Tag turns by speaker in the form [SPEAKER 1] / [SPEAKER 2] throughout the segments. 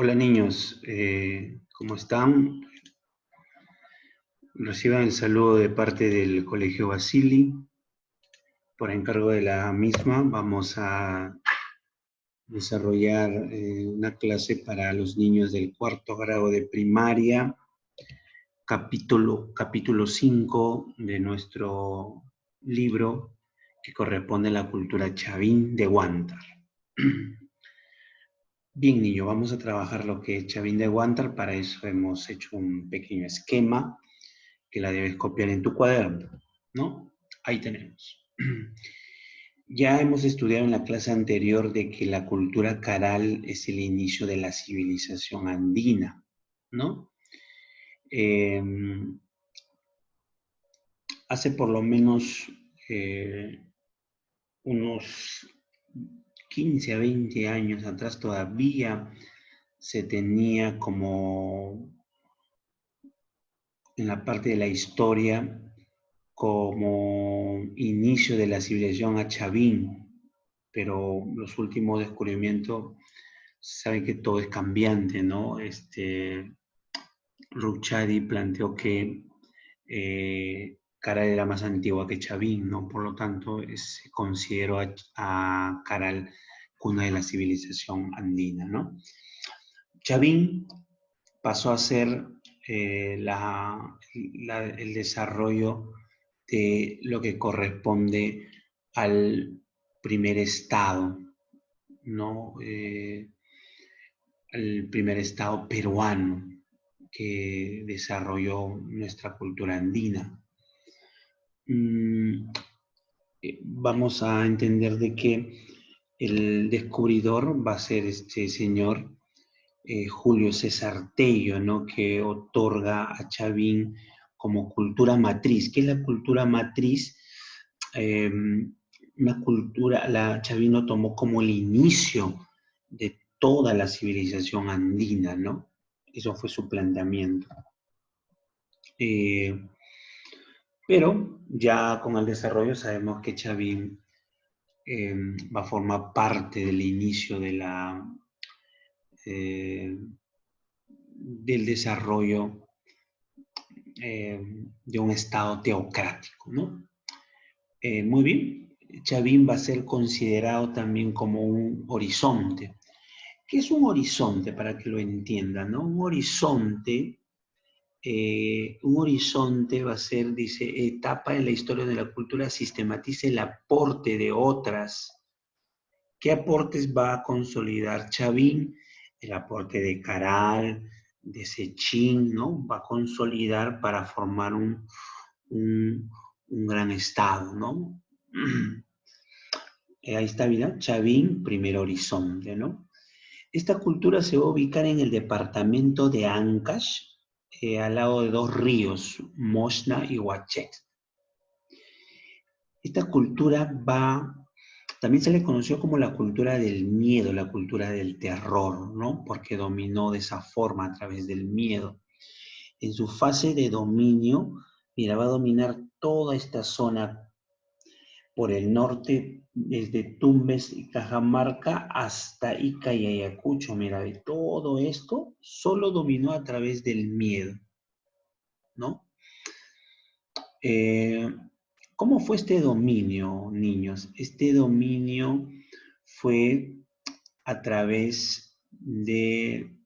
[SPEAKER 1] Hola niños, ¿cómo están? Reciban el saludo de parte del Colegio Basili. Por encargo de la misma vamos a desarrollar una clase para los niños del cuarto grado de primaria, capítulo 5 de nuestro libro que corresponde a la cultura chavín de Huántar. Bien, niño, vamos a trabajar lo que es Chavín de Huántar. Para eso hemos hecho un pequeño esquema que la debes copiar en tu cuaderno, ¿no? Ahí tenemos. Ya hemos estudiado en la clase anterior de que la cultura caral es el inicio de la civilización andina, ¿no? Eh, Hace por lo menos unos 15 a 20 años atrás todavía se tenía como en la parte de la historia como inicio de la civilización a Chavín, pero los últimos descubrimientos saben que todo es cambiante, ¿no? Ruchadi planteó que Caral era más antigua que Chavín, ¿no? Por lo tanto, se consideró a Caral cuna de la civilización andina, ¿no? Chavín pasó a ser el desarrollo de lo que corresponde al primer estado, ¿no? El primer estado peruano que desarrolló nuestra cultura andina. Vamos a entender de que el descubridor va a ser este señor Julio César Tello, ¿no? Que otorga a Chavín como cultura matriz. ¿Qué es la cultura matriz? Eh, una cultura, Chavín lo tomó como el inicio de toda la civilización andina, ¿no? Eso fue su planteamiento. Pero ya con el desarrollo sabemos que Chavín va a formar parte del inicio eh, del desarrollo de un Estado teocrático, ¿no? Muy bien, Chavín va a ser considerado también como un horizonte. ¿Qué es un horizonte? Para que lo entiendan, ¿no? Un horizonte va a ser, dice, etapa en la historia de la cultura, sistematiza el aporte de otras. ¿Qué aportes va a consolidar Chavín? El aporte de Caral, de Sechín, ¿no? Va a consolidar para formar un gran estado, ¿no? Ahí está, mira, Chavín, primer horizonte, ¿no? Esta cultura se va a ubicar en el departamento de Ancash, al lado de dos ríos, Moshna y Huachet. Esta cultura también se le conoció como la cultura del miedo, la cultura del terror, ¿no? Porque dominó de esa forma a través del miedo. En su fase de dominio, mira, va a dominar toda esta zona por el norte, desde Tumbes y Cajamarca hasta Ica y Ayacucho. Mira, de todo esto solo dominó a través del miedo, ¿no? Eh, ¿Cómo fue este dominio, niños? Este dominio fue a través de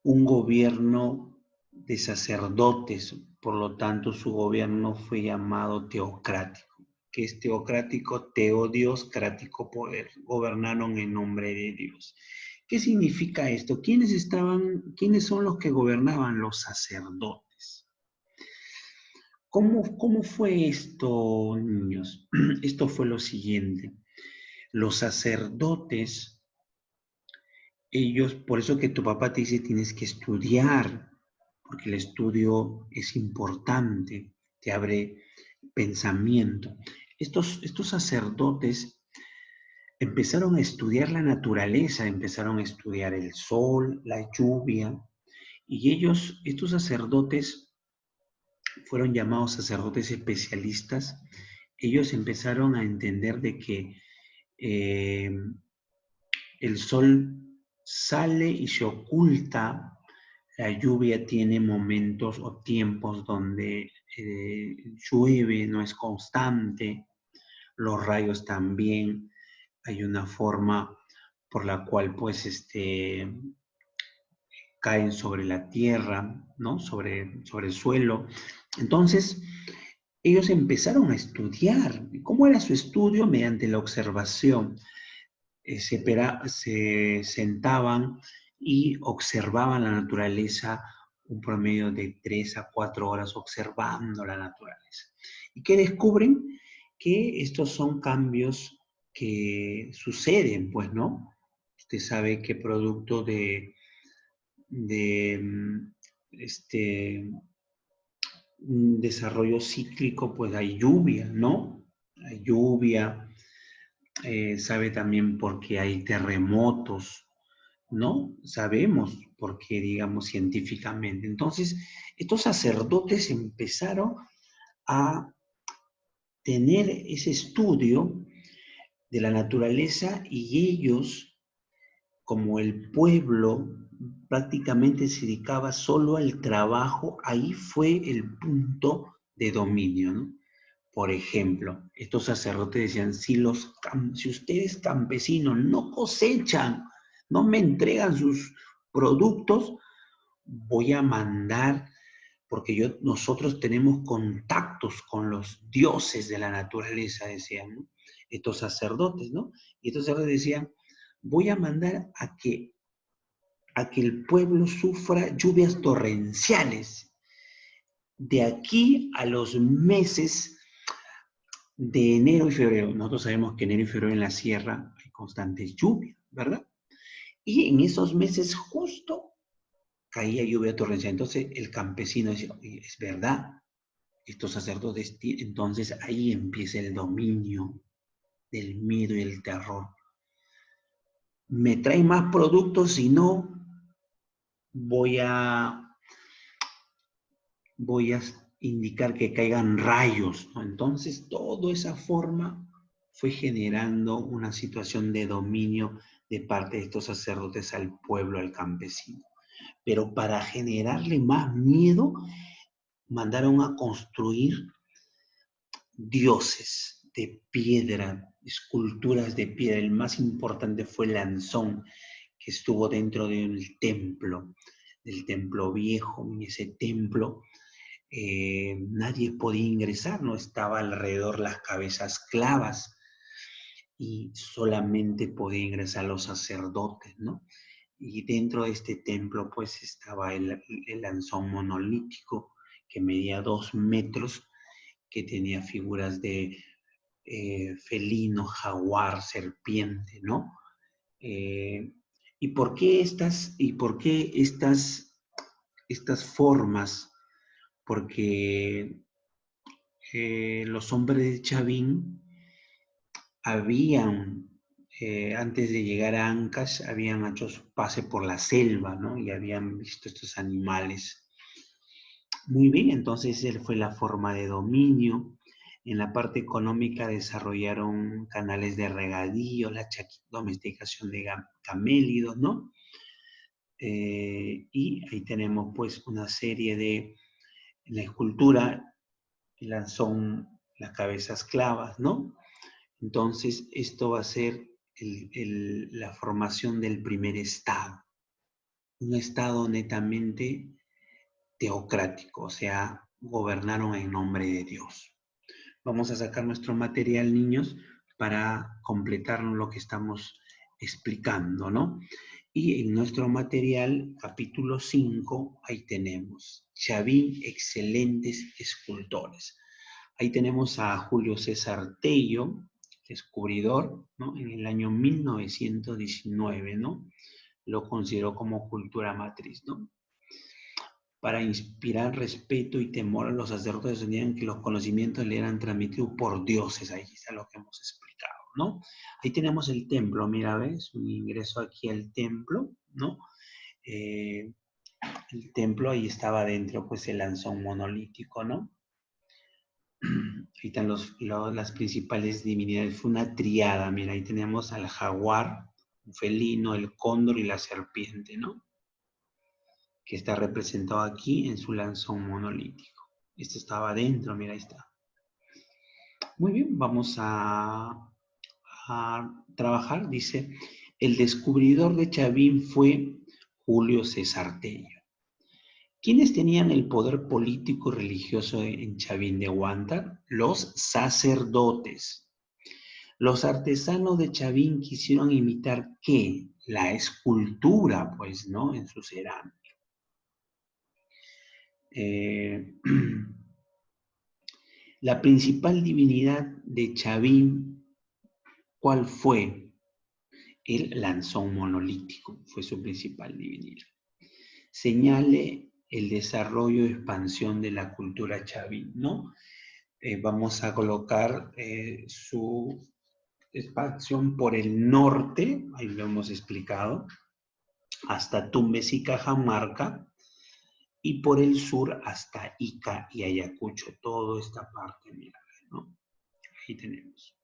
[SPEAKER 1] un gobierno de sacerdotes, por lo tanto su gobierno fue llamado teocrático. Que es teocrático, Dios, crático, poder. Gobernaron en nombre de Dios. ¿Qué significa esto? ¿Quiénes son los que gobernaban? Los sacerdotes. ¿Cómo fue esto, niños? Esto fue lo siguiente. Los sacerdotes, ellos, por eso que tu papá te dice tienes que estudiar, porque el estudio es importante, te abre pensamiento. Estos sacerdotes empezaron a estudiar la naturaleza, empezaron a estudiar el sol, la lluvia, y estos sacerdotes, fueron llamados sacerdotes especialistas. Ellos empezaron a entender de que eh, el sol sale y se oculta, la lluvia tiene momentos o tiempos donde llueve, no es constante, los rayos también, hay una forma por la cual pues caen sobre la tierra, ¿no? Sobre el suelo. Entonces, ellos empezaron a estudiar. ¿Cómo era su estudio? Mediante la observación. Se sentaban y observaban la naturaleza un promedio de 3 a 4 horas observando la naturaleza. ¿Y qué descubren? Que estos son cambios que suceden, pues, ¿no? Usted sabe que producto de un desarrollo cíclico, pues hay lluvia, ¿no? Hay lluvia, sabe también por qué hay terremotos, ¿no? Sabemos por qué, digamos, científicamente. Entonces, estos sacerdotes empezaron a tener ese estudio de la naturaleza y ellos, como el pueblo prácticamente se dedicaba solo al trabajo, ahí fue el punto de dominio, ¿no? Por ejemplo, estos sacerdotes decían, si ustedes campesinos no cosechan, no me entregan sus productos, voy a mandar, porque nosotros tenemos contactos con los dioses de la naturaleza, decían, ¿no? Estos sacerdotes, ¿no? Y estos sacerdotes decían, voy a mandar a que el pueblo sufra lluvias torrenciales. De aquí a los meses de enero y febrero, nosotros sabemos que enero y febrero en la sierra hay constantes lluvias, ¿verdad? Y en esos meses justo caía lluvia torrencial. Entonces el campesino decía, oye, es verdad, estos sacerdotes, entonces ahí empieza el dominio del miedo y el terror. Me trae más productos, si no, voy a indicar que caigan rayos, ¿no? Entonces, toda esa forma fue generando una situación de dominio de parte de estos sacerdotes al pueblo, al campesino. Pero para generarle más miedo, mandaron a construir dioses de piedra, esculturas de piedra. El más importante fue el Lanzón, que estuvo dentro del templo viejo. En ese templo nadie podía ingresar, no estaba alrededor las cabezas clavas y solamente podía ingresar los sacerdotes, ¿no? Y dentro de este templo pues estaba el Lanzón monolítico que medía 2 metros, que tenía figuras de felino, jaguar, serpiente, ¿no? Eh, ¿Y por qué estas formas? Porque los hombres de Chavín habían, antes de llegar a Ancash, habían hecho su pase por la selva, ¿no? Y habían visto estos animales. Muy bien, entonces él fue la forma de dominio. En la parte económica desarrollaron canales de regadío, la domesticación de camélidos, ¿no? Y ahí tenemos pues una serie de, en la escultura, son las cabezas clavas, ¿no? Entonces esto va a ser la formación del primer estado, un estado netamente teocrático, o sea, gobernaron en nombre de Dios. Vamos a sacar nuestro material, niños, para completar lo que estamos explicando, ¿no? Y en nuestro material, capítulo 5, ahí tenemos Chavín, excelentes escultores. Ahí tenemos a Julio César Tello, descubridor, ¿no? En el año 1919, ¿no? Lo consideró como cultura matriz, ¿no? Para inspirar respeto y temor a los sacerdotes, sostenían que los conocimientos le eran transmitidos por dioses. Ahí está lo que hemos explicado, ¿no? Ahí tenemos el templo, mira, ¿ves? Un ingreso aquí al templo, ¿no? El templo, ahí estaba dentro, pues, el Lanzón monolítico, ¿no? Ahí están las principales divinidades. Fue una triada, mira, ahí tenemos al jaguar, un felino, el cóndor y la serpiente, ¿no? Que está representado aquí en su lanzón monolítico. Este estaba adentro, mira, ahí está. Muy bien, vamos a trabajar. Dice, el descubridor de Chavín fue Julio César Tello. ¿Quiénes tenían el poder político y religioso en Chavín de Huántar? Los sacerdotes. Los artesanos de Chavín quisieron imitar, ¿qué? La escultura, pues, ¿no? En su cerámica. La principal divinidad de Chavín, ¿cuál fue? El lanzón monolítico fue su principal divinidad. Señale el desarrollo y expansión de la cultura chavín, ¿no? Vamos a colocar su expansión por el norte, ahí lo hemos explicado, hasta Tumbes y Cajamarca, y por el sur hasta Ica y Ayacucho, toda esta parte, mira, ¿no? Ahí tenemos.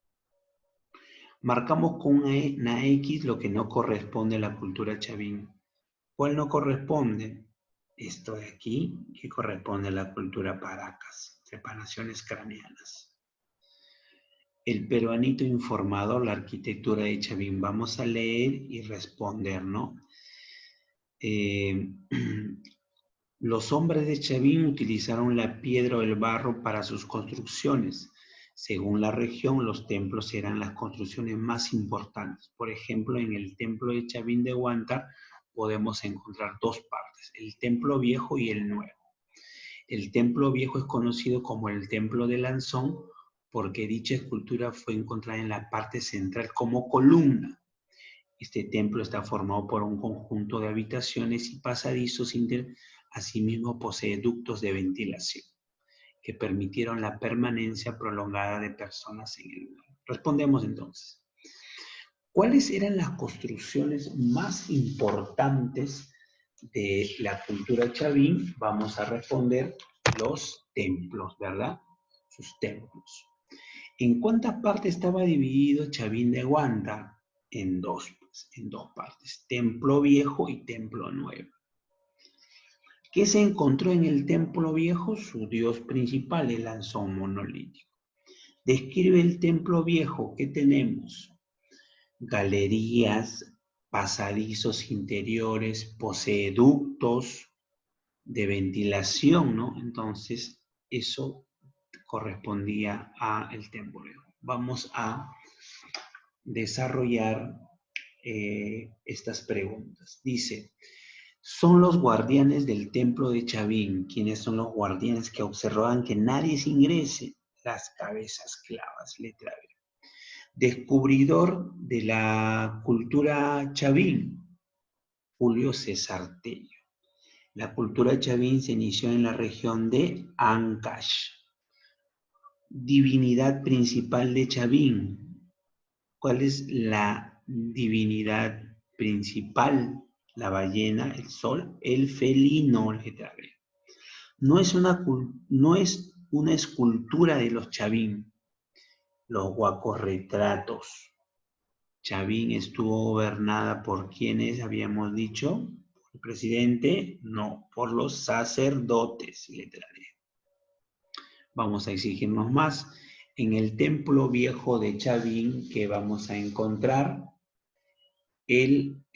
[SPEAKER 1] Marcamos con una X lo que no corresponde a la cultura chavín. ¿Cuál no corresponde? Esto de aquí, que corresponde a la cultura Paracas, separaciones craneanas. El peruanito informador, la arquitectura de Chavín. Vamos a leer y responder, ¿no? Los hombres de Chavín utilizaron la piedra o el barro para sus construcciones. Según la región, los templos eran las construcciones más importantes. Por ejemplo, en el templo de Chavín de Huántar podemos encontrar dos partes, el templo viejo y el nuevo. El templo viejo es conocido como el templo de Lanzón porque dicha escultura fue encontrada en la parte central como columna. Este templo está formado por un conjunto de habitaciones y pasadizos. Asimismo posee ductos de ventilación que permitieron la permanencia prolongada de personas en el lugar. Respondemos entonces. ¿Cuáles eran las construcciones más importantes de la cultura chavín? Vamos a responder los templos, ¿verdad? Sus templos. ¿En cuántas partes estaba dividido Chavín de Huántar? En dos partes, templo viejo y templo nuevo. ¿Qué se encontró en el templo viejo? Su dios principal, el lanzón monolítico. Describe el templo viejo. ¿Qué tenemos? Galerías, pasadizos interiores, posee ductos de ventilación, ¿no? Entonces, eso correspondía al templo viejo. Vamos a desarrollar estas preguntas. Dice, son los guardianes del templo de Chavín. ¿Quiénes son los guardianes que observaban que nadie se ingrese? Las cabezas clavas, letra B. Descubridor de la cultura chavín, Julio César Tello. La cultura chavín se inició en la región de Ancash. Divinidad principal de Chavín. ¿Cuál es la divinidad principal? La ballena, el sol, el felino, letra B. No es una escultura de los Chavín, los guacorretratos. Chavín estuvo gobernada por quienes habíamos dicho, el presidente, no, por los sacerdotes, letra D. Vamos a exigirnos más. En el templo viejo de Chavín, que vamos a encontrar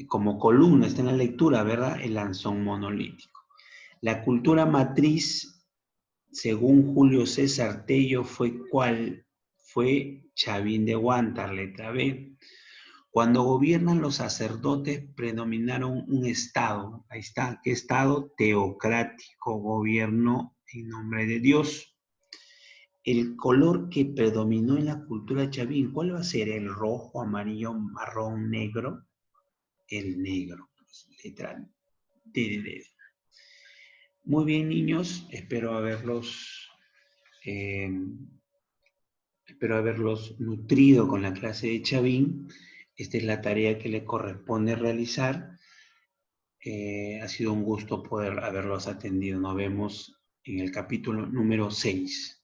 [SPEAKER 1] como columna, está en la lectura, ¿verdad? El lanzón monolítico. La cultura matriz, según Julio César Tello, ¿fue cuál? Fue Chavín de Huántar, letra B. Cuando gobiernan los sacerdotes, predominaron un estado. Ahí está, ¿qué estado? Teocrático, gobierno en nombre de Dios. El color que predominó en la cultura chavín, ¿cuál va a ser? ¿El rojo, amarillo, marrón, negro? El negro, pues, letra D de dedo. Muy bien, niños, espero haberlos nutrido con la clase de Chavín. Esta es la tarea que le corresponde realizar. Ha sido un gusto poder haberlos atendido. Nos vemos en el capítulo número 6.